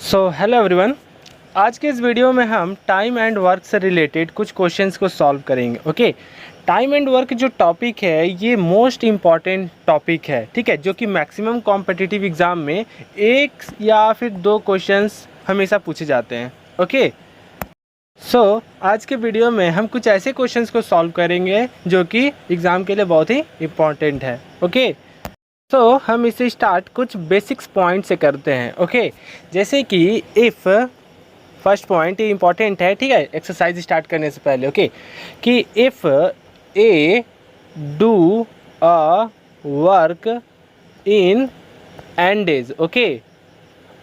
Hello everyone. आज के इस वीडियो में हम टाइम एंड वर्क से रिलेटेड कुछ क्वेश्चंस को सॉल्व करेंगे। ओके, टाइम एंड वर्क जो टॉपिक है ये मोस्ट इम्पॉर्टेंट टॉपिक है, ठीक है, जो कि मैक्सिमम कॉम्पिटिटिव एग्ज़ाम में एक या फिर दो क्वेश्चंस हमेशा पूछे जाते हैं। ओके, आज के वीडियो में हम कुछ ऐसे क्वेश्चंस को सॉल्व करेंगे जो कि एग्ज़ाम के लिए बहुत ही इम्पॉर्टेंट है। ओके, हम इसे स्टार्ट कुछ बेसिक्स पॉइंट से करते हैं। ओके, जैसे कि इफ़ फर्स्ट पॉइंट ये इंपॉर्टेंट है, ठीक है, एक्सरसाइज स्टार्ट करने से पहले। ओके, कि if A do a work in an days. Okay,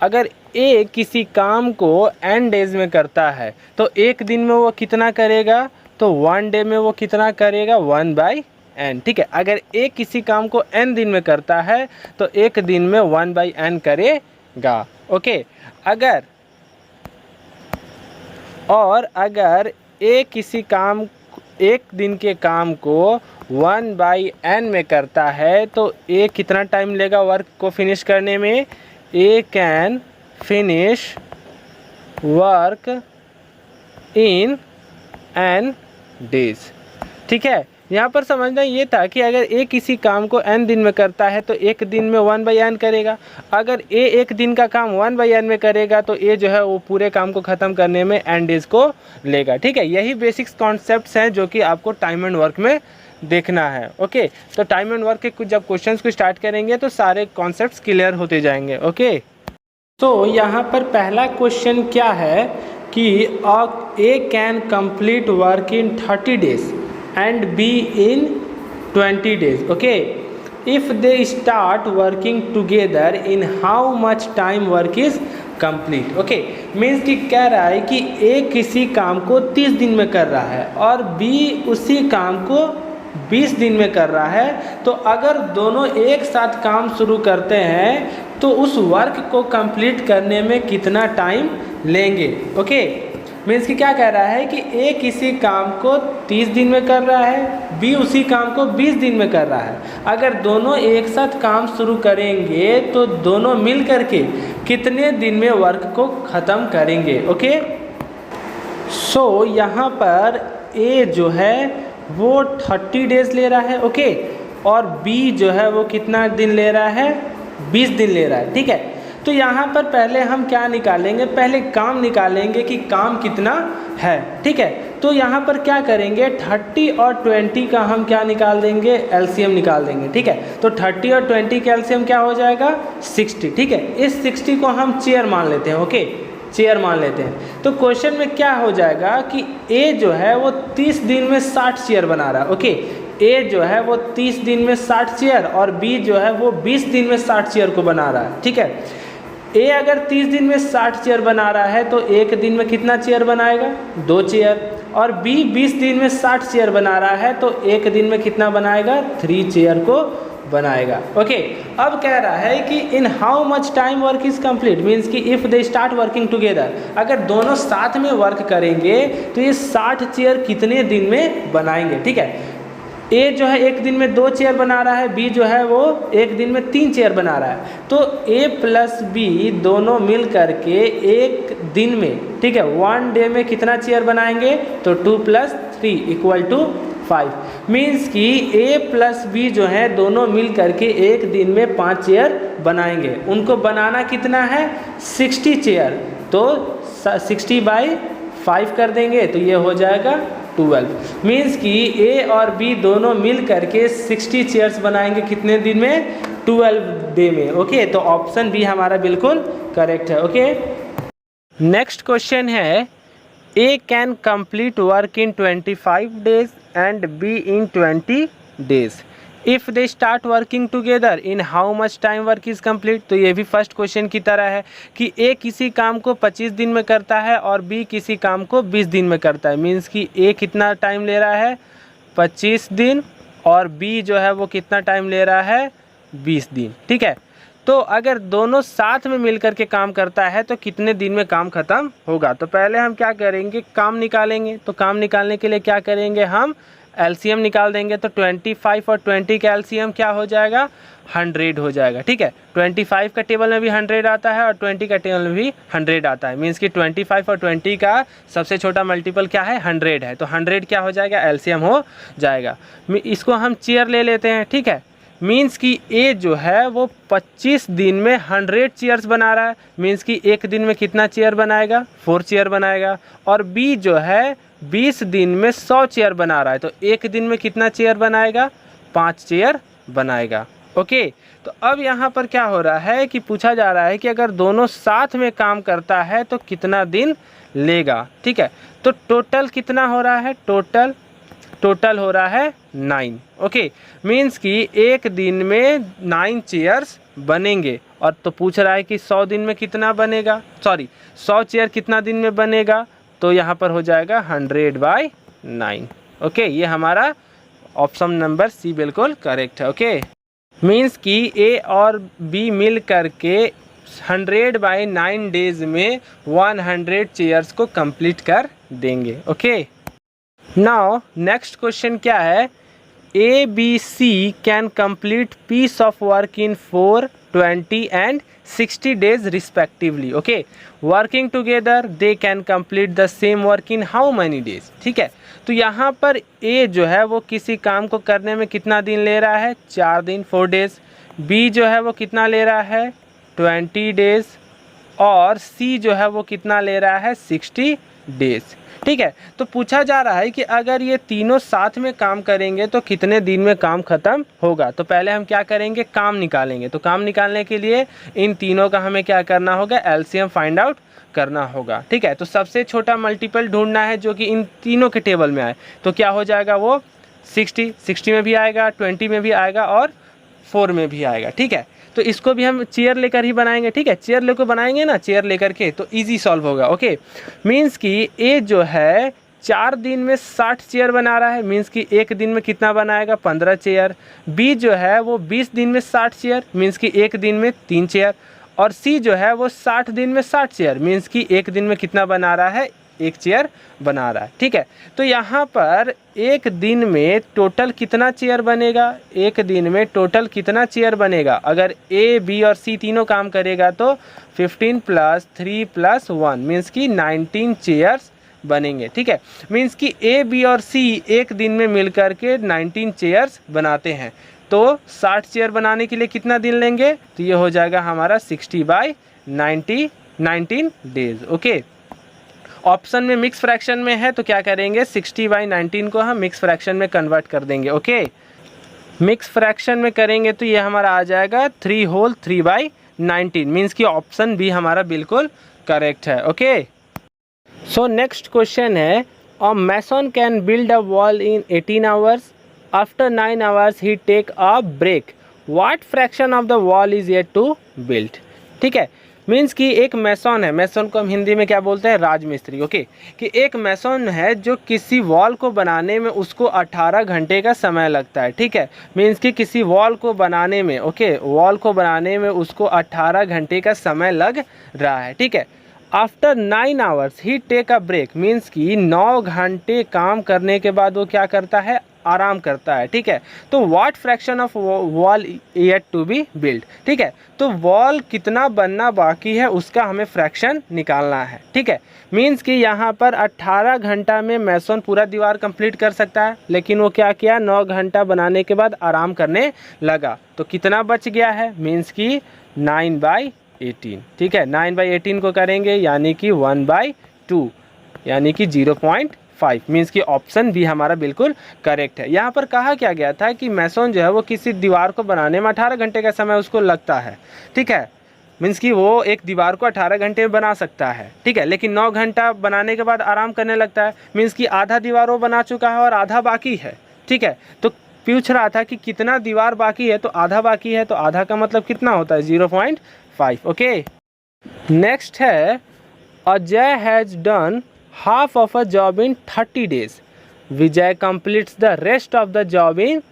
अगर ए किसी काम को एन डेज में करता है तो एक दिन में वो कितना करेगा, तो वन डे में वो कितना करेगा, 1/n। ठीक है, अगर ए किसी काम को n दिन में करता है तो एक दिन में 1/n करेगा। ओके, अगर ए किसी काम एक दिन के काम को 1/n में करता है तो ए कितना टाइम लेगा वर्क को फिनिश करने में। A can finish work in n days. ठीक है, यहाँ पर समझना ये था कि अगर ए किसी काम को n दिन में करता है तो एक दिन में 1/n करेगा। अगर ए एक दिन का काम 1/n में करेगा तो ए जो है वो पूरे काम को ख़त्म करने में n डेज को लेगा। ठीक है, यही बेसिक्स कॉन्सेप्ट्स हैं जो कि आपको टाइम एंड वर्क में देखना है। ओके, तो टाइम एंड वर्क के कुछ जब क्वेश्चंस को स्टार्ट करेंगे तो सारे कॉन्सेप्ट्स क्लियर होते जाएंगे। ओके, तो यहाँ पर पहला क्वेश्चन क्या है कि A can complete work in 30 days and be in 20 days. Okay, if they start working together, in how much time work is complete? Okay, means कि कह रहा है कि A किसी काम को 30 दिन में कर रहा है और B उसी काम को 20 दिन में कर रहा है, तो अगर दोनों एक साथ काम शुरू करते हैं तो उस वर्क को कंप्लीट करने में कितना टाइम लेंगे। ओके, मीन्स कि क्या कह रहा है कि ए किसी काम को 30 दिन में कर रहा है, बी उसी काम को 20 दिन में कर रहा है। अगर दोनों एक साथ काम शुरू करेंगे तो दोनों मिल करके कितने दिन में वर्क को ख़त्म करेंगे। ओके, यहाँ पर ए जो है वो 30 डेज ले रहा है। ओके, और बी जो है वो कितना दिन ले रहा है, 20 दिन ले रहा है। ठीक है, तो यहाँ पर पहले हम क्या निकालेंगे, पहले काम निकालेंगे कि काम कितना है। ठीक है, तो यहाँ पर क्या करेंगे, 30 और 20 का हम क्या निकाल देंगे, एलसीएम निकाल देंगे। ठीक है, तो 30 और 20 का एलसीएम क्या हो जाएगा, 60। ठीक है, इस 60 को हम चेयर मान लेते हैं। ओके, चेयर मान लेते हैं। तो क्वेश्चन में क्या हो जाएगा कि ए जो है वो 30 दिन में 60 चेयर बना रहा है। ओके, ए जो है वो 30 दिन में 60 चेयर और बी जो है वो 20 दिन में 60 चेयर को बना रहा है। ठीक है, ए अगर 30 दिन में 60 चेयर बना रहा है तो एक दिन में कितना चेयर बनाएगा, 2 चेयर, और बी 20 दिन में 60 चेयर बना रहा है तो एक दिन में कितना बनाएगा, 3 चेयर को बनाएगा। ओके, अब कह रहा है कि in how much time work is complete, means कि if they start working together, अगर दोनों साथ में वर्क करेंगे तो ये 60 चेयर कितने दिन में बनाएंगे। ठीक है, ए जो है एक दिन में 2 चेयर बना रहा है, बी जो है वो एक दिन में 3 चेयर बना रहा है, तो ए प्लस बी दोनों मिल करके एक दिन में, ठीक है, 1 डे में कितना चेयर बनाएंगे, तो 2 + 3 = 5। मीन्स कि ए प्लस बी जो है दोनों मिल करके एक दिन में 5 चेयर बनाएंगे। उनको बनाना कितना है, 60 चेयर, तो 60/5 कर देंगे तो ये हो जाएगा 12। मीन्स कि ए और बी दोनों मिल करके 60 चेयर्स बनाएंगे कितने दिन में, 12 डे में। ओके, तो ऑप्शन बी हमारा बिल्कुल करेक्ट है। ओके, नेक्स्ट क्वेश्चन है A can complete work in 25 days and B in 20 days. If they start working together in how much time work is complete. तो ये भी फर्स्ट क्वेश्चन की तरह है कि ए किसी काम को 25 दिन में करता है और बी किसी काम को 20 दिन में करता है। मीन्स कि ए कितना टाइम ले रहा है, 25 दिन, और बी जो है वो कितना टाइम ले रहा है, 20 दिन। ठीक है, तो अगर दोनों साथ में मिलकर के काम करता है तो कितने दिन में काम ख़त्म होगा। तो पहले हम क्या करेंगे, काम निकालेंगे। तो काम निकालने के लिए क्या करेंगे, हम एलसीएम निकाल देंगे। तो 25 और 20 का एलसीएम क्या हो जाएगा, 100 हो जाएगा। ठीक है, 25 का टेबल में भी 100 आता है और 20 का टेबल में भी 100 आता है। मीन्स कि 25 और 20 का सबसे छोटा मल्टीपल क्या है, 100 है। तो 100 क्या हो जाएगा, एलसीएम हो जाएगा। इसको हम चेयर ले लेते हैं। ठीक है, मीन्स कि ए जो है वो 25 दिन में 100 चेयर्स बना रहा है। मीन्स कि एक दिन में कितना चेयर बनाएगा, 4 चेयर बनाएगा। और बी जो है 20 दिन में 100 चेयर बना रहा है, तो एक दिन में कितना चेयर बनाएगा, 5 चेयर बनाएगा। ओके, तो अब यहाँ पर क्या हो रहा है कि पूछा जा रहा है कि अगर दोनों साथ में काम करता है तो कितना दिन लेगा। ठीक है, तो टोटल कितना हो रहा है, टोटल हो रहा है 9। ओके, मीन्स कि एक दिन में 9 चेयर्स बनेंगे। और तो पूछ रहा है कि 100 दिन में कितना बनेगा, 100 चेयर कितना दिन में बनेगा, तो यहाँ पर हो जाएगा 100/9। ओके, ये हमारा ऑप्शन नंबर सी बिल्कुल करेक्ट है। ओके, मीन्स कि ए और बी मिल करके 100/9 डेज में 100 चेयर्स को कंप्लीट कर देंगे। ओके, नाउ नेक्स्ट क्वेश्चन क्या है, A B C can complete piece of work in 4, 20 and 60 days respectively. Okay, working together they can complete the same work in how many days. ठीक है, तो यहाँ पर ए जो है वो किसी काम को करने में कितना दिन ले रहा है, 4 दिन 4 डेज। बी जो है वो कितना ले रहा है, 20 डेज। और सी जो है वो कितना ले रहा है, 60 डेज। ठीक है, तो पूछा जा रहा है कि अगर ये तीनों साथ में काम करेंगे तो कितने दिन में काम खत्म होगा। तो पहले हम क्या करेंगे, काम निकालेंगे। तो काम निकालने के लिए इन तीनों का हमें क्या करना होगा, एलसीएम फाइंड आउट करना होगा। ठीक है, तो सबसे छोटा मल्टीपल ढूंढना है जो कि इन तीनों के टेबल में आए। तो क्या हो जाएगा, वो 60 में भी आएगा, 20 में भी आएगा और 4 में भी आएगा। ठीक है, तो इसको भी हम चेयर लेकर ही बनाएंगे। ठीक है, चेयर लेकर बनाएंगे ना, चेयर लेकर के, तो इजी सॉल्व होगा। ओके, मीन्स कि ए जो है 4 दिन में 60 चेयर बना रहा है। मीन्स कि एक दिन में कितना बनाएगा, 15 चेयर। बी जो है वो 20 दिन में 60 चेयर, मीन्स कि एक दिन में 3 चेयर। और सी जो है वो 60 दिन में 60 चेयर, मीन्स कि एक दिन में कितना बना रहा है, 1 चेयर बना रहा है। ठीक है, तो यहाँ पर एक दिन में टोटल कितना चेयर बनेगा, एक दिन में टोटल कितना चेयर बनेगा। अगर ए बी और सी तीनों काम करेगा तो 15 + 3 + 1 मीन्स कि 19 चेयर्स बनेंगे। ठीक है, मीन्स कि ए बी और सी एक दिन में मिलकर के 19 चेयर्स बनाते हैं। तो 60 चेयर बनाने के लिए कितना दिन लेंगे, तो ये हो जाएगा हमारा 60/90 19 डेज। ओके, ऑप्शन में मिक्स फ्रैक्शन में है तो क्या करेंगे, 60/19 को हम मिक्स फ्रैक्शन में कन्वर्ट कर देंगे। ओके, मिक्स फ्रैक्शन में करेंगे तो ये हमारा आ जाएगा 3 होल 3/19 मीन्स कि ऑप्शन बी हमारा बिल्कुल करेक्ट है। ओके, सो नेक्स्ट क्वेश्चन है, a mason can build a wall in 18 hours. After 9 hours he take a break. What fraction of the wall is yet to build. ठीक है, means कि एक मैसन है, मैसन को हम हिंदी में क्या बोलते हैं, राजमिस्त्री। ओके, कि एक मैसन है जो किसी वॉल को बनाने में उसको 18 घंटे का समय लगता है। ठीक है, मीन्स कि किसी वॉल को बनाने में, ओके, वॉल को बनाने में उसको 18 घंटे का समय लग रहा है। ठीक है, after 9 hours he take a break means कि 9 घंटे काम करने के बाद वो क्या करता है, आराम करता है। ठीक है, तो what fraction of wall yet to be build. ठीक है, तो वॉल कितना बनना बाकी है उसका हमें फ्रैक्शन निकालना है। ठीक है, मीन्स कि यहाँ पर 18 घंटा में मैसन पूरा दीवार कंप्लीट कर सकता है, लेकिन वो क्या किया, 9 घंटा बनाने के बाद आराम करने लगा। तो कितना बच गया है, मीन्स कि 9/18। ठीक है, 9/18 को करेंगे यानी कि 1/2 यानी कि 0.5 मीन्स कि ऑप्शन भी हमारा बिल्कुल करेक्ट है। यहाँ पर कहा क्या गया था कि मैसन जो है वो किसी दीवार को बनाने में 18 घंटे का समय उसको लगता है। ठीक है, मीन्स कि वो एक दीवार को 18 घंटे में बना सकता है। ठीक है, लेकिन 9 घंटा बनाने के बाद आराम करने लगता है, मीन्स कि आधा दीवार वो बना चुका है और आधा बाकी है। ठीक है, तो पूछ रहा था कि कितना दीवार बाकी है, तो आधा बाकी है, तो आधा का मतलब कितना होता है, 0.5। ओके, नेक्स्ट है, Ajay has done half of a job in 30 days. Vijay completes the rest of the job in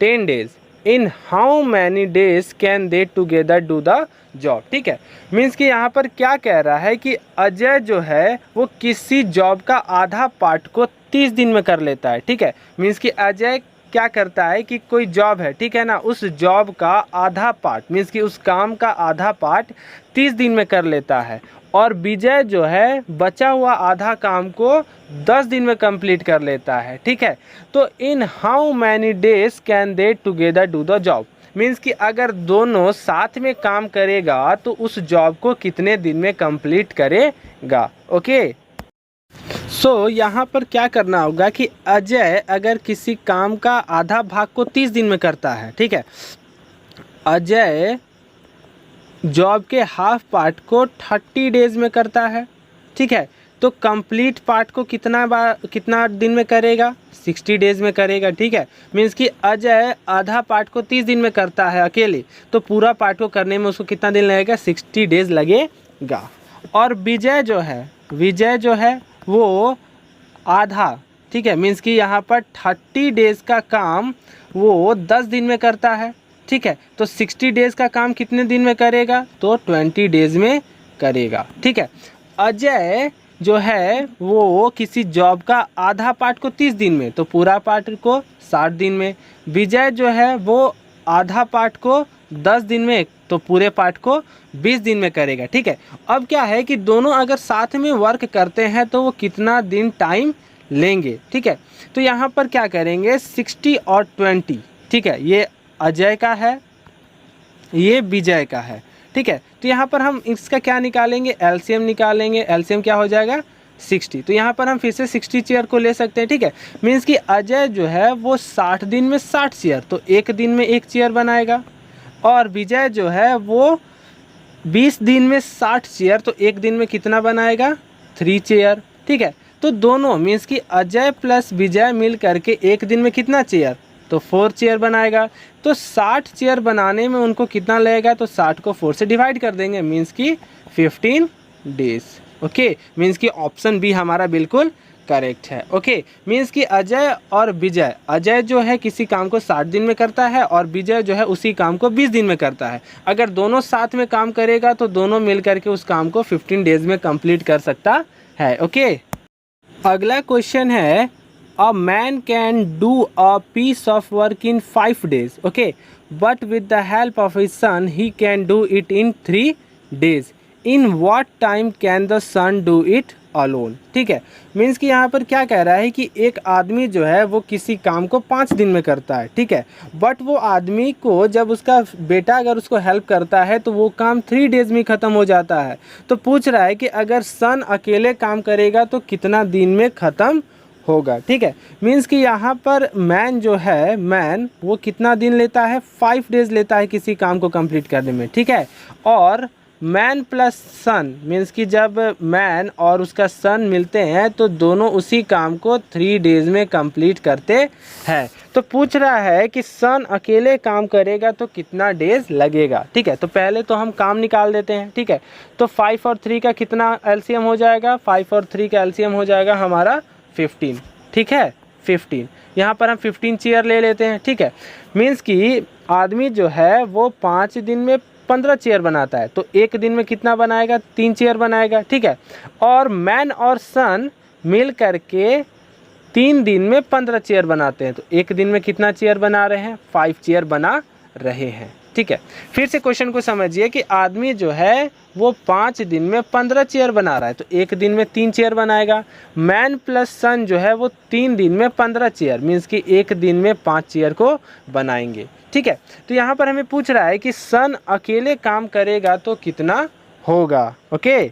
10 days. In how many days can they together do the job? ठीक है, मीन्स कि यहाँ पर क्या कह रहा है कि अजय जो है वो किसी जॉब का आधा पार्ट को 30 दिन में कर लेता है। ठीक है, मीन्स कि अजय क्या करता है कि कोई जॉब है, ठीक है ना, उस जॉब का आधा पार्ट मीन्स कि उस काम का आधा पार्ट 30 दिन में कर लेता है, और विजय जो है बचा हुआ आधा काम को 10 दिन में कंप्लीट कर लेता है, ठीक है। तो इन how many days can they together do the job, means कि अगर दोनों साथ में काम करेगा तो उस जॉब को कितने दिन में कंप्लीट करेगा। ओके, सो यहाँ पर क्या करना होगा कि अजय अगर किसी काम का आधा भाग को 30 दिन में करता है, ठीक है, अजय जॉब के हाफ पार्ट को 30 डेज में करता है, ठीक है, तो कंप्लीट पार्ट को कितना दिन में करेगा, 60 डेज में करेगा, ठीक है। मीन्स कि अजय आधा पार्ट को 30 दिन में करता है अकेले, तो पूरा पार्ट को करने में उसको कितना दिन लगेगा, 60 डेज लगेगा। और विजय जो है वो आधा, ठीक है, मीन्स कि यहाँ पर 30 डेज का काम वो 10 दिन में करता है, ठीक है, तो 60 डेज का काम कितने दिन में करेगा, तो 20 डेज में करेगा, ठीक है। अजय जो है वो किसी जॉब का आधा पार्ट को 30 दिन में, तो पूरा पार्ट को 60 दिन में। विजय जो है वो आधा पार्ट को 10 दिन में, तो पूरे पार्ट को 20 दिन में करेगा, ठीक है। अब क्या है कि दोनों अगर साथ में वर्क करते हैं तो वो कितना दिन टाइम लेंगे, ठीक है। तो यहाँ पर क्या करेंगे, 60 और 20, ठीक है, ये अजय का है, ये विजय का है, ठीक है। तो यहाँ पर हम इसका क्या निकालेंगे, एलसीएम निकालेंगे। एलसीएम क्या हो जाएगा, 60। तो यहाँ पर हम फिर से 60 चेयर को ले सकते हैं, ठीक है। मीन्स कि अजय जो है वो 60 दिन में 60 चेयर, तो एक दिन में एक चेयर बनाएगा, और विजय जो है वो 20 दिन में 60 चेयर, तो एक दिन में कितना बनाएगा, 3 चेयर, ठीक है। तो दोनों मीन्स कि अजय प्लस विजय मिल करके एक दिन में कितना चेयर, तो 4 चेयर बनाएगा। तो 60 चेयर बनाने में उनको कितना लगेगा, तो 60 को 4 से डिवाइड कर देंगे, मीन्स कि 15 डेज। ओके, मीन्स कि ऑप्शन बी हमारा बिल्कुल करेक्ट है। ओके, मीन्स कि अजय और विजय, अजय जो है किसी काम को 60 दिन में करता है और विजय जो है उसी काम को 20 दिन में करता है। अगर दोनों साथ में काम करेगा तो दोनों मिल करके उस काम को 15 डेज में कंप्लीट कर सकता है। ओके, अगला क्वेश्चन है, a man can do a piece of work in 5 days, okay, but with the help of his son he can do it in 3 days. In what time can the son do it alone? ठीक है, means कि यहाँ पर क्या कह रहा है कि एक आदमी जो है वो किसी काम को 5 दिन में करता है, ठीक है, बट वो आदमी को जब उसका बेटा अगर उसको हेल्प करता है तो वो काम 3 डेज में ख़त्म हो जाता है। तो पूछ रहा है कि अगर सन अकेले काम करेगा तो कितना दिन में ख़त्म होगा, ठीक है। मीन्स कि यहाँ पर मैन जो है, मैन वो कितना दिन लेता है, 5 डेज लेता है किसी काम को कंप्लीट करने में, ठीक है। और मैन प्लस सन मीन्स कि जब मैन और उसका सन मिलते हैं तो दोनों उसी काम को 3 डेज में कंप्लीट करते हैं। तो पूछ रहा है कि सन अकेले काम करेगा तो कितना डेज लगेगा, ठीक है। तो पहले तो हम काम निकाल देते हैं, ठीक है। तो 5 और 3 का कितना एलसीएम हो जाएगा, 5 और 3 का एलसीएम हो जाएगा हमारा 15, ठीक है, 15। यहाँ पर हम 15 चेयर ले लेते हैं, ठीक है। मीन्स कि आदमी जो है वो 5 दिन में 15 चेयर बनाता है, तो एक दिन में कितना बनाएगा, 3 चेयर बनाएगा, ठीक है। और मैन और सन मिल करके 3 दिन में 15 चेयर बनाते हैं, तो एक दिन में कितना चेयर बना रहे हैं, 5 चेयर बना रहे हैं, ठीक है। फिर से क्वेश्चन को समझिए कि आदमी जो है वो 5 दिन में 15 चेयर बना रहा है, तो एक दिन में 3 चेयर बनाएगा। मैन प्लस सन जो है वो 3 दिन में 15 चेयर मीन्स कि एक दिन में 5 चेयर को बनाएंगे, ठीक है। तो यहाँ पर हमें पूछ रहा है कि सन अकेले काम करेगा तो कितना होगा। ओके,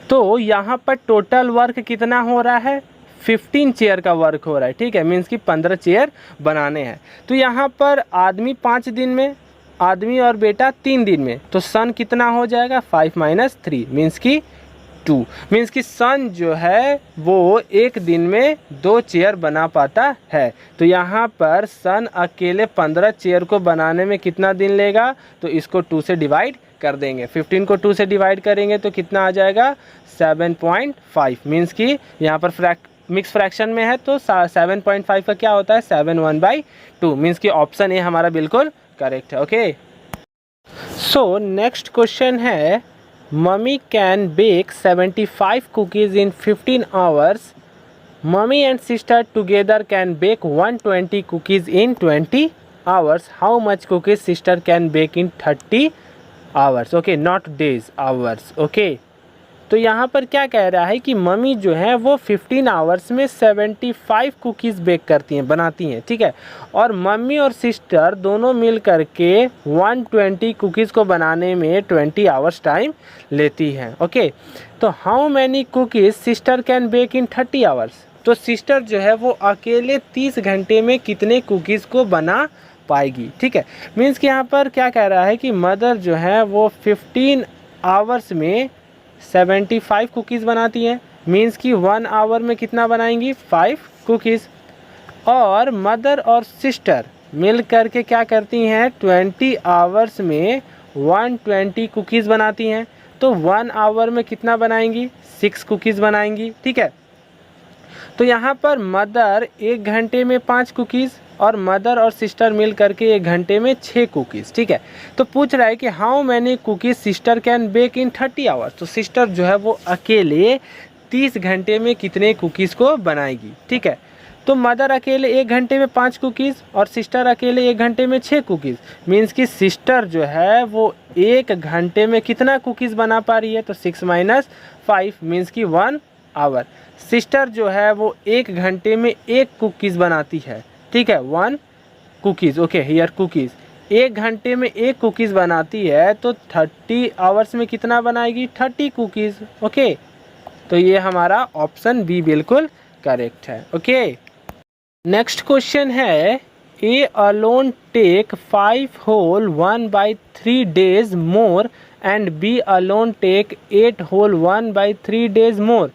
तो यहाँ पर टोटल वर्क कितना हो रहा है, 15 चेयर का वर्क हो रहा है, ठीक है। मीन्स कि 15 चेयर बनाने हैं। तो यहाँ पर आदमी 5 दिन में, आदमी और बेटा 3 दिन में, तो सन कितना हो जाएगा, 5 - 3 मीन्स कि 2। मीन्स कि सन जो है वो एक दिन में 2 चेयर बना पाता है। तो यहाँ पर सन अकेले 15 चेयर को बनाने में कितना दिन लेगा, तो इसको 2 से डिवाइड कर देंगे। 15 को 2 से डिवाइड करेंगे तो कितना आ जाएगा, 7.5 मीन्स कि यहाँ पर मिक्स फ्रैक्शन में है तो 7.5 का क्या होता है, 7/1/2 मीन्स कि ऑप्शन ए हमारा बिल्कुल करेक्ट है। ओके, सो नेक्स्ट क्वेश्चन है, mummy can bake 75 cookies in 15 hours mummy and sister together can bake 120 cookies in 20 hours. How much cookies sister can bake in 30 hours. Okay, not days, hours. Okay, तो यहाँ पर क्या कह रहा है कि mummy जो है वो 15 आवर्स में 75 कुकीज़ बेक करती हैं, बनाती हैं. ठीक है, और मम्मी और सिस्टर दोनों मिल करके 120 कुकीज़ को बनाने में 20 आवर्स टाइम लेती हैं. ओके, तो how many cookies sister can bake in 30 hours. तो सिस्टर जो है वो अकेले 30 घंटे में कितने कुकीज़ को बना पाएगी. ठीक है, मीन्स कि यहाँ पर क्या कह रहा है कि मदर जो है वो 15 आवर्स में 75 कुकीज़ बनाती हैं. मीन्स कि 1 आवर में कितना बनाएंगी, 5 कुकीज़. और मदर और सिस्टर मिल कर के क्या करती हैं, 20 आवर्स में 120 कुकीज़ बनाती हैं. तो 1 आवर में कितना बनाएंगी, 6 कुकीज़ बनाएंगी. ठीक है, तो यहाँ पर मदर 1 घंटे में 5 कुकीज़ और मदर और सिस्टर मिल करके 1 घंटे में 6 कुकीज़. ठीक है, तो पूछ रहा है कि how many cookies sister can bake in 30 hours. तो सिस्टर जो है वो अकेले 30 घंटे में कितने कुकीज़ को बनाएगी. ठीक है, तो मदर अकेले 1 घंटे में 5 कुकीज़ और सिस्टर अकेले 1 घंटे में 6 कुकीज़. मीन्स कि सिस्टर जो है वो 1 घंटे में कितना कुकीज़ बना पा रही है, तो 6 - 5 मीन्स कि 1 आवर. सिस्टर जो है वो 1 घंटे में 1 कुकीज़ बनाती है. ठीक है, 1 कुकीज़. ओके, हियर कुकीज़ 1 घंटे में 1 कुकीज़ बनाती है, तो 30 आवर्स में कितना बनाएगी, 30 कुकीज़. ओके, तो ये हमारा ऑप्शन बी बिल्कुल करेक्ट है. ओके, नेक्स्ट क्वेश्चन है, A alone take 5 whole 1/3 days more and B alone take 8 whole 1/3 days more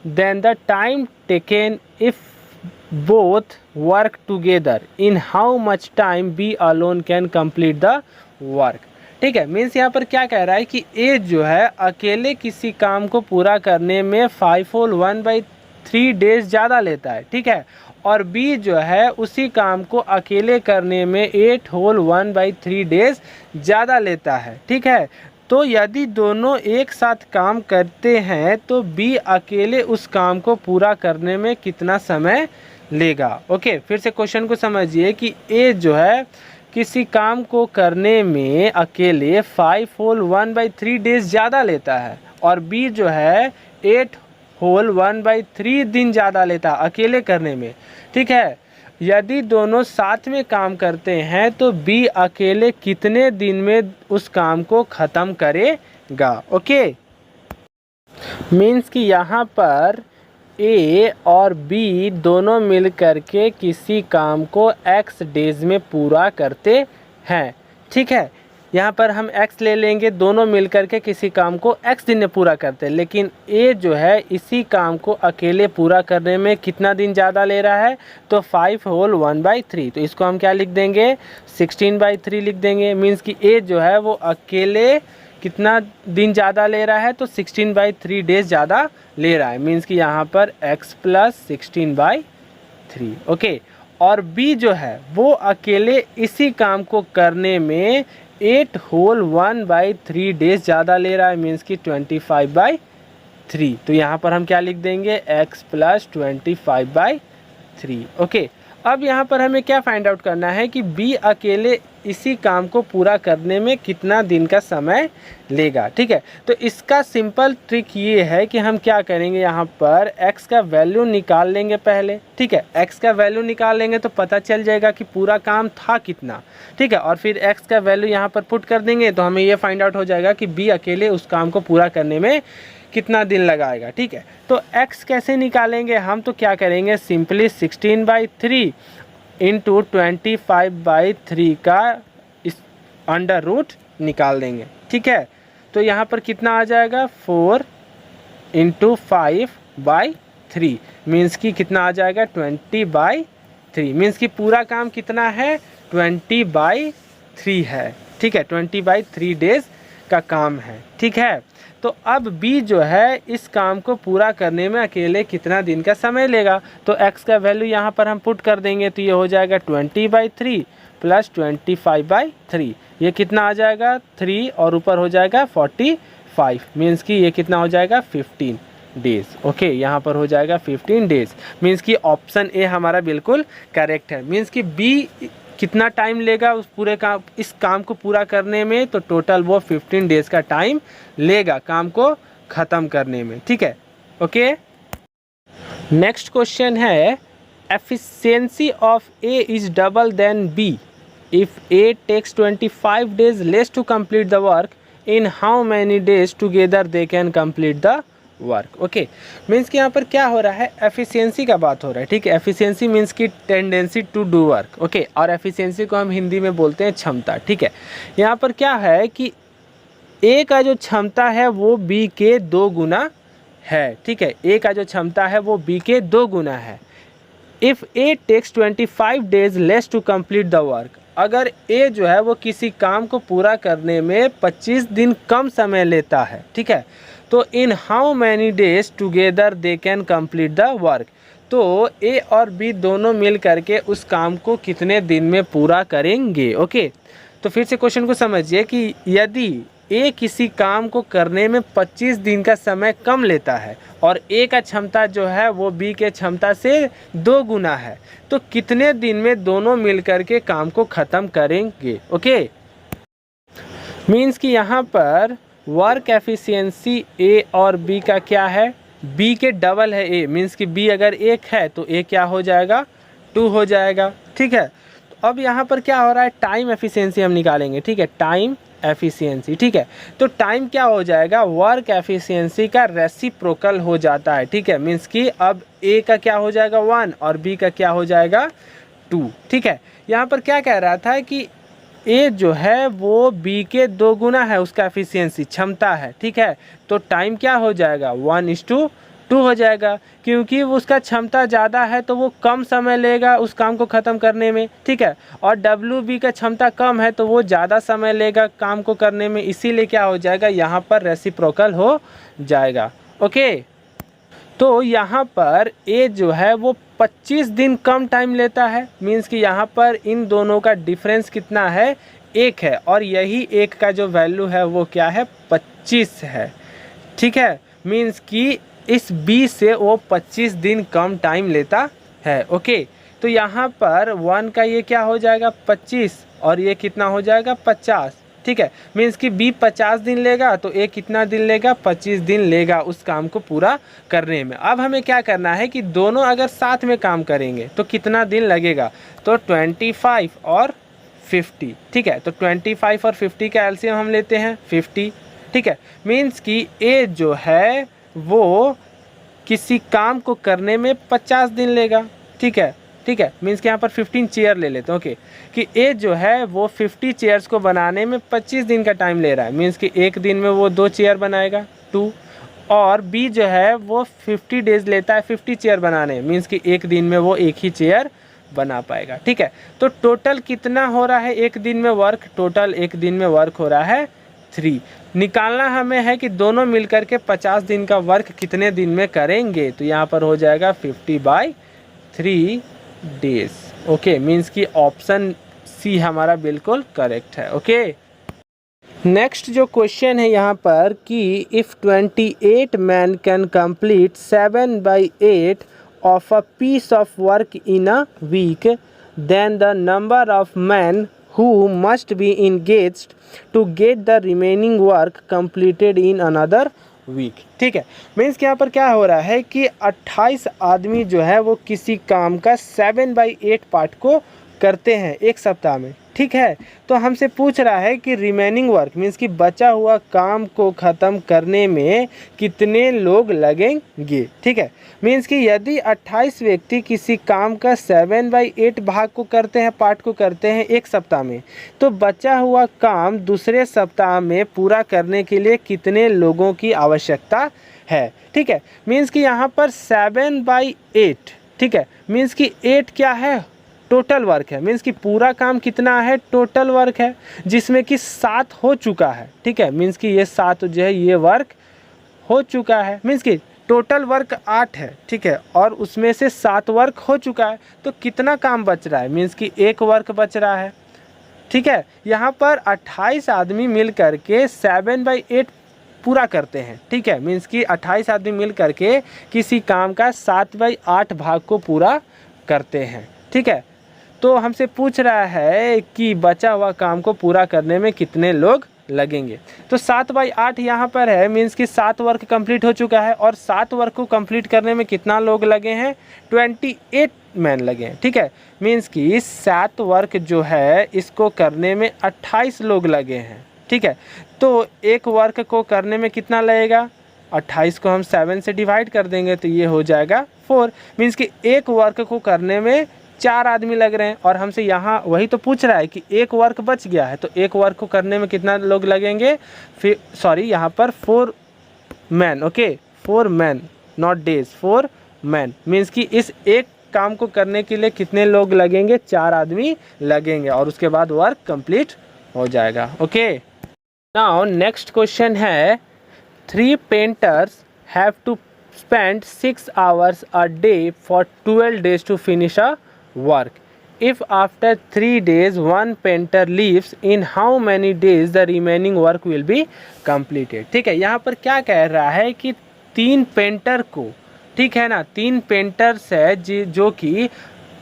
than the time taken if both work together in how much time B alone can complete the work. ठीक है, means यहाँ पर क्या कह रहा है कि A जो है अकेले किसी काम को पूरा करने में 5 होल 1/3 डेज ज़्यादा लेता है. ठीक है, और B जो है उसी काम को अकेले करने में 8 होल 1/3 डेज ज़्यादा लेता है. ठीक है, तो यदि दोनों एक साथ काम करते हैं तो B अकेले उस काम को पूरा करने में कितना समय लेगा. ओके, फिर से क्वेश्चन को समझिए कि A जो है किसी काम को करने में अकेले 5 होल 1/3 डेज ज़्यादा लेता है और B जो है 8 होल 1/3 दिन ज़्यादा लेता है अकेले करने में. ठीक है, यदि दोनों साथ में काम करते हैं तो B अकेले कितने दिन में उस काम को ख़त्म करेगा. ओके, मीन्स कि यहाँ पर A और B दोनों मिल करके किसी काम को X डेज में पूरा करते हैं. ठीक है, यहाँ पर हम X ले लेंगे, दोनों मिल करके किसी काम को X दिन में पूरा करते हैं. लेकिन A जो है इसी काम को अकेले पूरा करने में कितना दिन ज़्यादा ले रहा है, तो 5 होल 1/3. तो इसको हम क्या लिख देंगे, 16/3 लिख देंगे. मीन्स कि A जो है वो अकेले कितना दिन ज़्यादा ले रहा है, तो 16/3 डेज ज़्यादा ले रहा है. मीन्स कि यहाँ पर x + 16/3. ओके, और B जो है वो अकेले इसी काम को करने में 8 होल 1/3 डेज ज़्यादा ले रहा है. मीन्स कि 25/3. तो यहाँ पर हम क्या लिख देंगे, x + 25/3. ओके, अब यहाँ पर हमें क्या फाइंड आउट करना है कि B अकेले इसी काम को पूरा करने में कितना दिन का समय लेगा. ठीक है, तो इसका सिंपल ट्रिक ये है कि हम क्या करेंगे, यहाँ पर x का वैल्यू निकाल लेंगे पहले. ठीक है, x का वैल्यू निकाल लेंगे तो पता चल जाएगा कि पूरा काम था कितना. ठीक है, और फिर x का वैल्यू यहाँ पर पुट कर देंगे तो हमें ये फाइंड आउट हो जाएगा कि B अकेले उस काम को पूरा करने में कितना दिन लगाएगा. ठीक है, तो x कैसे निकालेंगे हम, तो क्या करेंगे, सिंपली 16/3 इंटू 25/3 का इस अंडर रूट निकाल देंगे. ठीक है, तो यहाँ पर कितना आ जाएगा, 4 इंटू 5/3 मीन्स कि कितना आ जाएगा, 20/3. मीन्स कि पूरा काम कितना है, 20/3 है. ठीक है, 20/3 डेज का काम है. ठीक है, तो अब B जो है इस काम को पूरा करने में अकेले कितना दिन का समय लेगा, तो x का वैल्यू यहाँ पर हम पुट कर देंगे तो ये हो जाएगा 20/3 + 25/3. ये कितना आ जाएगा, 3 और ऊपर हो जाएगा 45. मीन्स कि ये कितना हो जाएगा, 15. डेज। ओके, यहाँ पर हो जाएगा 15 डेज। मीन्स कि ऑप्शन ए हमारा बिल्कुल करेक्ट है। मीन्स कि बी कितना टाइम लेगा उस पूरे काम, इस काम को पूरा करने में, तो टोटल वो 15 डेज का टाइम लेगा काम को ख़त्म करने में। ठीक है, ओके। नेक्स्ट क्वेश्चन है, efficiency of A is double than B if A takes 25 days less to complete the work, in how many days together they can complete the work. Okay, means कि यहाँ पर क्या हो रहा है, efficiency का बात हो रहा है। ठीक है, एफिशिएंसी मीन्स की tendency to do work. Okay, और एफिशिएंसी को हम हिंदी में बोलते हैं क्षमता। ठीक है, यहाँ पर क्या है कि ए का जो क्षमता है वो बी के 2 गुना है। ठीक है, ए का जो क्षमता है वो बी के 2 गुना है। If A takes 25 days less to complete the work, अगर ए जो है वो किसी काम को पूरा करने में 25 दिन कम समय लेता है, ठीक है, तो इन how many days together they can complete the work, तो ए और बी दोनों मिल करके उस काम को कितने दिन में पूरा करेंगे। ओके, तो फिर से क्वेश्चन को समझिए कि यदि ए किसी काम को करने में 25 दिन का समय कम लेता है और ए का क्षमता जो है वो बी के क्षमता से 2 गुना है, तो कितने दिन में दोनों मिलकर के काम को ख़त्म करेंगे। ओके, मीन्स कि यहाँ पर वर्क एफिशिएंसी ए और बी का क्या है, बी के डबल है ए। मीन्स कि बी अगर 1 है तो ए क्या हो जाएगा, 2 हो जाएगा। ठीक है, तो अब यहाँ पर क्या हो रहा है, टाइम एफिशिएंसी हम निकालेंगे। ठीक है, टाइम एफिशिएंसी। ठीक है, तो टाइम क्या हो जाएगा, वर्क एफिशिएंसी का रेसिप्रोकल हो जाता है। ठीक है, मीन्स कि अब ए का क्या हो जाएगा 1 और बी का क्या हो जाएगा 2। ठीक है, यहाँ पर क्या कह रहा था कि ए जो है वो बी के 2 गुना है, उसका एफिशिएंसी क्षमता है। ठीक है, तो टाइम क्या हो जाएगा 1:2 हो जाएगा, क्योंकि वो उसका क्षमता ज़्यादा है तो वो कम समय लेगा उस काम को ख़त्म करने में। ठीक है, और डब्ल्यू बी का क्षमता कम है तो वो ज़्यादा समय लेगा काम को करने में, इसीलिए क्या हो जाएगा यहाँ पर रेसिप्रोकल हो जाएगा। ओके, तो यहाँ पर ए जो है वो 25 दिन कम टाइम लेता है। मीन्स कि यहाँ पर इन दोनों का डिफरेंस कितना है, 1 है, और यही 1 का जो वैल्यू है वो क्या है, 25 है। ठीक है, मीन्स कि इस बी से वो 25 दिन कम टाइम लेता है। ओके, तो यहाँ पर 1 का ये क्या हो जाएगा 25 और ये कितना हो जाएगा 50। ठीक है, मीन्स कि बी 50 दिन लेगा तो ए कितना दिन लेगा, 25 दिन लेगा उस काम को पूरा करने में। अब हमें क्या करना है कि दोनों अगर साथ में काम करेंगे तो कितना दिन लगेगा, तो 25 और 50। ठीक है, तो 25 और 50 का एलसीएम हम लेते हैं 50। ठीक है, मीन्स कि ए जो है वो किसी काम को करने में 50 दिन लेगा। ठीक है, ठीक है, मीन्स कि यहाँ पर 15 चेयर ले लेते हैं। ओके, कि ए जो है वो 50 चेयर्स को बनाने में 25 दिन का टाइम ले रहा है। मीन्स कि एक दिन में वो 2 चेयर बनाएगा 2, और बी जो है वो 50 डेज लेता है 50 चेयर बनाने, मीन्स कि एक दिन में वो 1 ही चेयर बना पाएगा। ठीक है, तो टोटल कितना हो रहा है एक दिन में वर्क, टोटल एक दिन में वर्क हो रहा है 3। निकालना हमें है कि दोनों मिलकर के 50 दिन का वर्क कितने दिन में करेंगे, तो यहाँ पर हो जाएगा 50/3 डेज। ओके, मीन्स कि ऑप्शन सी हमारा बिल्कुल करेक्ट है। ओके, नेक्स्ट जो क्वेश्चन है यहाँ पर कि if 28 man can complete 7/8 of a piece of work in a week, then the number of man who must be engaged to get the remaining work completed in another week। ठीक है, means कि यहाँ पर क्या हो रहा है कि 28 आदमी जो है वो किसी काम का 7/8 पार्ट को करते हैं एक सप्ताह में। ठीक है, तो हमसे पूछ रहा है कि रिमेनिंग वर्क मीन्स कि बचा हुआ काम को ख़त्म करने में कितने लोग लगेंगे। ठीक है, मीन्स कि यदि 28 व्यक्ति किसी काम का 7/8 भाग को करते हैं, पार्ट को करते हैं एक सप्ताह में, तो बचा हुआ काम दूसरे सप्ताह में पूरा करने के लिए कितने लोगों की आवश्यकता है। ठीक है, मीन्स कि यहाँ पर 7/8, ठीक है, मीन्स कि 8 क्या है, टोटल वर्क है। मीन्स कि पूरा काम कितना है, टोटल वर्क है, जिसमें कि 7 हो चुका है। ठीक है, मीन्स कि ये 7 जो है ये वर्क हो चुका है। मीन्स कि टोटल वर्क 8 है। ठीक है, और उसमें से 7 वर्क हो चुका है, तो कितना काम बच रहा है, मीन्स कि 1 वर्क बच रहा है। ठीक है, यहाँ पर 28 आदमी मिल करके 7/8 पूरा करते हैं, ठीक है। मीन्स कि 28 आदमी मिल करके किसी काम का 7/8 भाग को पूरा करते हैं, ठीक है। तो हमसे पूछ रहा है कि बचा हुआ काम को पूरा करने में कितने लोग लगेंगे। तो 7/8 यहाँ पर है, मीन्स कि 7 वर्क कंप्लीट हो चुका है और 7 वर्क को कंप्लीट करने में कितना लोग लगे हैं, 28 मैन लगे हैं, ठीक है। मीन्स कि 7 वर्क जो है इसको करने में 28 लोग लगे हैं, ठीक है। तो एक वर्क को करने में कितना लगेगा, 28 को हम 7 से डिवाइड कर देंगे तो ये हो जाएगा 4। मीन्स कि एक वर्क को करने में 4 आदमी लग रहे हैं और हमसे यहाँ वही तो पूछ रहा है कि एक वर्क बच गया है, तो एक वर्क को करने में कितना लोग लगेंगे, फिर सॉरी यहाँ पर 4 man, okay 4 man not days, 4 man. Means कि इस एक काम को करने के लिए कितने लोग लगेंगे, 4 आदमी लगेंगे और उसके बाद वर्क कंप्लीट हो जाएगा, ओके। नाउ नेक्स्ट क्वेश्चन है 3 painters have to spend 6 hours a day for 12 days to finish a work. If after 3 days one painter leaves, in how many days the remaining work will be completed? ठीक है, यहाँ पर क्या कह रहा है कि 3 पेंटर को, ठीक है ना, 3 पेंटर्स है जो कि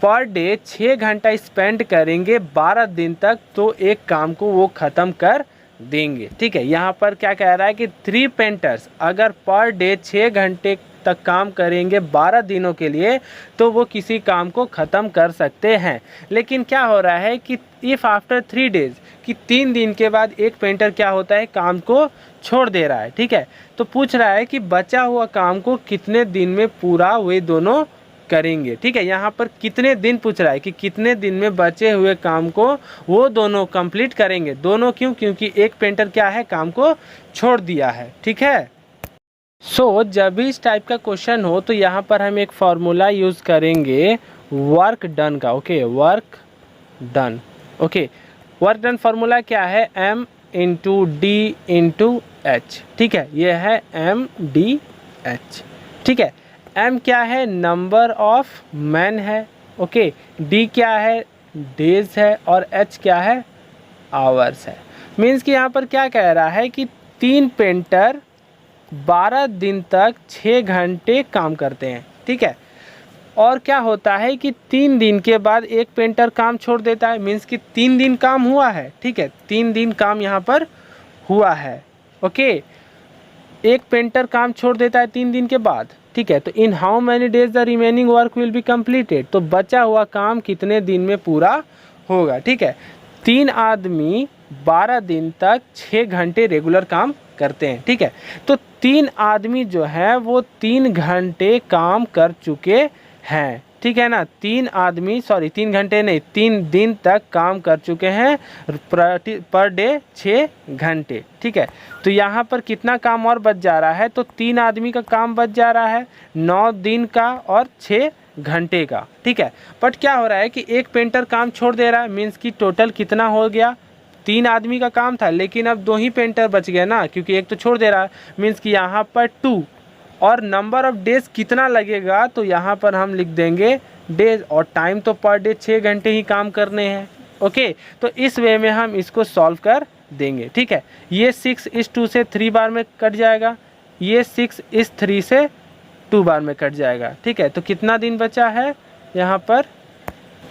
पर डे 6 घंटा स्पेंड करेंगे 12 दिन तक, तो एक काम को वो ख़त्म कर देंगे, ठीक है। यहाँ पर क्या कह रहा है कि 3 पेंटर्स अगर पर डे 6 घंटे तक काम करेंगे 12 दिनों के लिए तो वो किसी काम को ख़त्म कर सकते हैं। लेकिन क्या हो रहा है कि इफ़ आफ्टर 3 डेज़, कि 3 दिन के बाद एक पेंटर क्या होता है, काम को छोड़ दे रहा है, ठीक है। तो पूछ रहा है कि बचा हुआ काम को कितने दिन में पूरा वे दोनों करेंगे, ठीक है। यहाँ पर कितने दिन पूछ रहा है कि कितने दिन में बचे हुए काम को वो दोनों कंप्लीट करेंगे। दोनों क्यों, क्योंकि एक पेंटर क्या है, काम को छोड़ दिया है, ठीक है। सो जब भी इस टाइप का क्वेश्चन हो तो यहाँ पर हम एक फार्मूला यूज़ करेंगे वर्क डन का, okay, work done, okay. Work done formula क्या है, M × D × H, ठीक है। ये है MDH, ठीक है। M क्या है, नंबर ऑफ मैन है, ओके। D क्या है, डेज है, और H क्या है, आवर्स है। मीन्स कि यहाँ पर क्या कह रहा है कि 3 पेंटर 12 दिन तक 6 घंटे काम करते हैं, ठीक है। और क्या होता है कि 3 दिन के बाद एक पेंटर काम छोड़ देता है। मीन्स कि 3 दिन काम हुआ है, ठीक है, 3 दिन काम यहाँ पर हुआ है, ओके। एक पेंटर काम छोड़ देता है 3 दिन के बाद, ठीक है। तो इन how many days the remaining work will be completed, तो बचा हुआ काम कितने दिन में पूरा होगा, ठीक है। 3 आदमी 12 दिन तक 6 घंटे रेगुलर काम करते हैं, ठीक है। तो 3 आदमी जो है वो 3 घंटे काम कर चुके हैं, ठीक है ना। 3 आदमी, सॉरी 3 घंटे नहीं, 3 दिन तक काम कर चुके हैं पर डे 6 घंटे, ठीक है। तो यहाँ पर कितना काम और बच जा रहा है, तो 3 आदमी का काम बच जा रहा है 9 दिन का और 6 घंटे का, ठीक है। बट क्या हो रहा है कि एक पेंटर काम छोड़ दे रहा है। मीन्स कि टोटल कितना हो गया, 3 आदमी का काम था, लेकिन अब 2 ही पेंटर बच गए ना, क्योंकि एक तो छोड़ दे रहा है। मीन्स कि यहाँ पर 2 और नंबर ऑफ डेज कितना लगेगा, तो यहाँ पर हम लिख देंगे डेज, और टाइम तो पर डे 6 घंटे ही काम करने हैं, ओके। तो इस वे में हम इसको सॉल्व कर देंगे, ठीक है। ये 6:2 से 3 बार में कट जाएगा, ये 6:3 से 2 बार में कट जाएगा, ठीक है। तो कितना दिन बचा है यहाँ पर,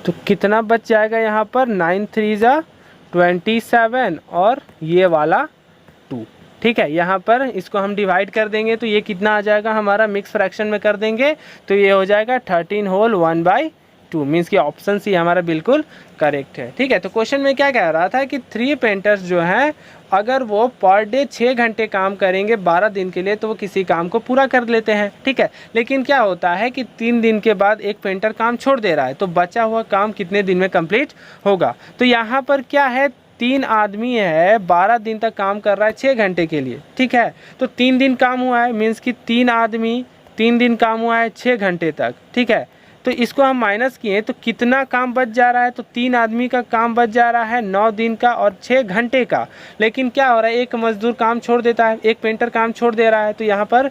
तो कितना बच जाएगा यहाँ पर, 9 3 27 और ये वाला 2, ठीक है। यहाँ पर इसको हम डिवाइड कर देंगे तो ये कितना आ जाएगा हमारा, मिक्स फ्रैक्शन में कर देंगे तो ये हो जाएगा 13 होल 1/2। मीन्स कि ऑप्शन सी हमारा बिल्कुल करेक्ट है, ठीक है। तो क्वेश्चन में क्या कह रहा था कि 3 पेंटर्स जो हैं अगर वो पर डे 6 घंटे काम करेंगे 12 दिन के लिए तो वो किसी काम को पूरा कर लेते हैं, ठीक है। लेकिन क्या होता है कि 3 दिन के बाद एक पेंटर काम छोड़ दे रहा है, तो बचा हुआ काम कितने दिन में कंप्लीट होगा। तो यहाँ पर क्या है, 3 आदमी है 12 दिन तक काम कर रहा है 6 घंटे के लिए, ठीक है। तो 3 दिन काम हुआ है, मीन्स कि 3 आदमी 3 दिन काम हुआ है 6 घंटे तक, ठीक है। तो इसको हम माइनस किए तो कितना काम बच जा रहा है, तो 3 आदमी का काम बच जा रहा है 9 दिन का और 6 घंटे का। लेकिन क्या हो रहा है, एक मजदूर काम छोड़ देता है, एक पेंटर काम छोड़ दे रहा है। तो यहाँ पर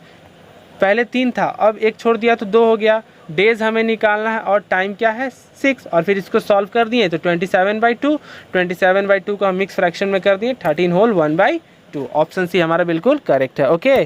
पहले 3 था, अब एक छोड़ दिया तो 2 हो गया। डेज हमें निकालना है और टाइम क्या है 6, और फिर इसको सॉल्व कर दिए तो 27/2 को हम मिक्स फ्रैक्शन में कर दिए 13 होल 1/2। 2। ऑप्शन सी हमारा बिल्कुल करेक्ट है। ओके।